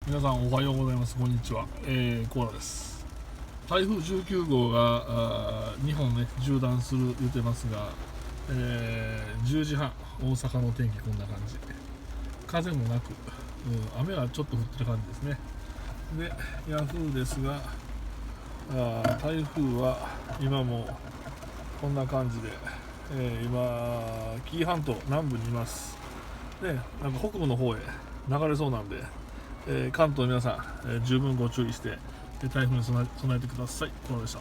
皆さんおはようございます。こんにちは。コーラです。台風19号が日本ね縦断する言ってますが、10時半大阪の天気こんな感じ。風もなく、雨はちょっと降ってる感じですね。で、ヤフーですが、台風は今もこんな感じで、今紀伊半島南部にいます。で、なんか北部の方へ流れそうなんで、関東の皆さん、十分ご注意して台風に備えてください。こうでした。